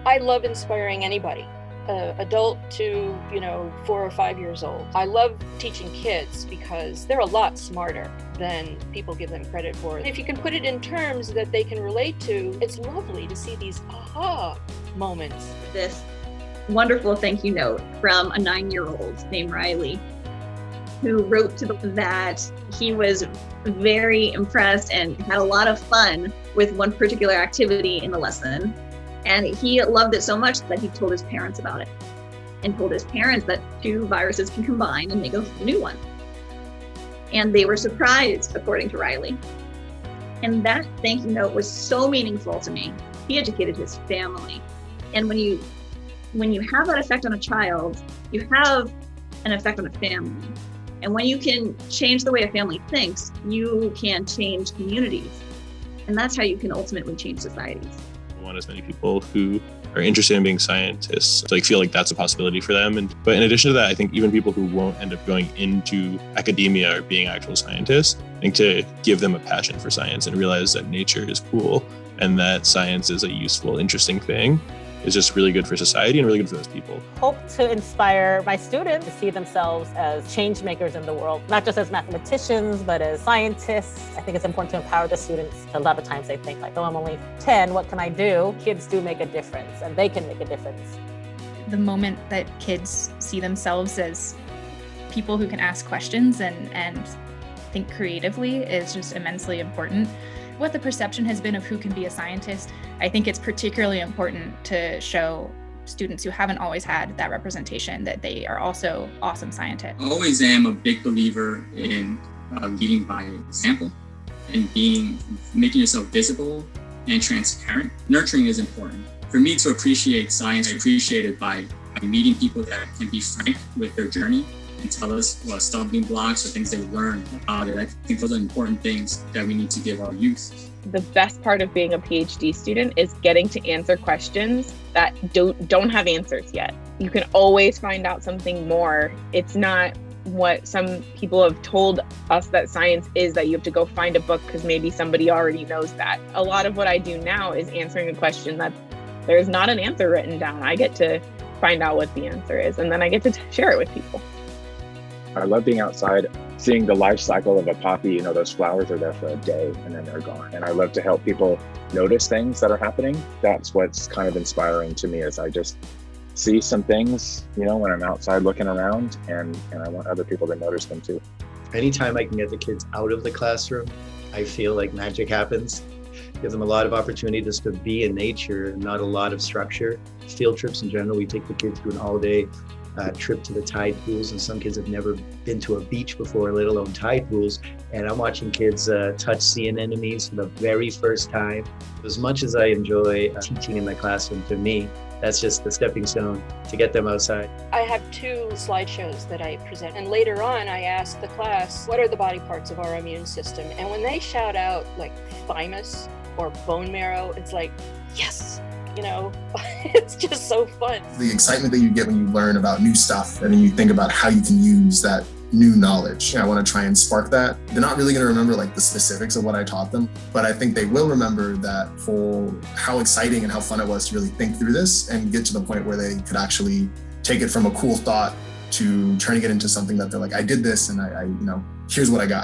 I love inspiring anybody, adult to, 4 or 5 years old. I love teaching kids because they're a lot smarter than people give them credit for. If you can put it in terms that they can relate to, it's lovely to see these aha moments. This wonderful thank you note from a 9-year-old named Riley, who wrote to them that he was very impressed and had a lot of fun with one particular activity in the lesson. And he loved it so much that he told his parents about it and told his parents that 2 viruses can combine and make a new one. And they were surprised, according to Riley. And that thank you note was so meaningful to me. He educated his family. And when you have that effect on a child, you have an effect on a family. And when you can change the way a family thinks, you can change communities. And that's how you can ultimately change societies. I want as many people who are interested in being scientists to feel like that's a possibility for them. But in addition to that, I think even people who won't end up going into academia or being actual scientists, I think to give them a passion for science and realize that nature is cool and that science is a useful, interesting thing is just really good for society and really good for those people. Hope to inspire my students to see themselves as change makers in the world, not just as mathematicians, but as scientists. I think it's important to empower the students. A lot of times they think oh, I'm only 10, what can I do? Kids do make a difference and they can make a difference. The moment that kids see themselves as people who can ask questions and think creatively is just immensely important. What the perception has been of who can be a scientist, I think it's particularly important to show students who haven't always had that representation that they are also awesome scientists. I always am a big believer in leading by example and making yourself visible and transparent. Nurturing is important. For me to appreciate science, I appreciate it by meeting people that can be frank with their journey and tell us what stumbling blocks or things they learned. I think those are important things that we need to give our youth. The best part of being a PhD student is getting to answer questions that don't have answers yet. You can always find out something more. It's not what some people have told us that science is, that you have to go find a book because maybe somebody already knows that. A lot of what I do now is answering a question that there's not an answer written down. I get to find out what the answer is, and then I get to share it with people. I love being outside, seeing the life cycle of a poppy. Those flowers are there for a day and then they're gone. And I love to help people notice things that are happening. That's what's kind of inspiring to me, is I just see some things, when I'm outside looking around, and I want other people to notice them too. Anytime I can get the kids out of the classroom, I feel like magic happens. Give them a lot of opportunity just to be in nature, not a lot of structure. Field trips in general, we take the kids to an all-day trip to the tide pools, and some kids have never been to a beach before, let alone tide pools. And I'm watching kids touch sea anemones for the very first time. As much as I enjoy teaching in the classroom, to me, that's just the stepping stone to get them outside. I have 2 slideshows that I present, and later on I ask the class, what are the body parts of our immune system? And when they shout out thymus or bone marrow, it's yes. It's just so fun. The excitement that you get when you learn about new stuff and then you think about how you can use that new knowledge. I want to try and spark that. They're not really going to remember the specifics of what I taught them, but I think they will remember that whole how exciting and how fun it was to really think through this and get to the point where they could actually take it from a cool thought to turning it into something that they're I did this and I here's what I got.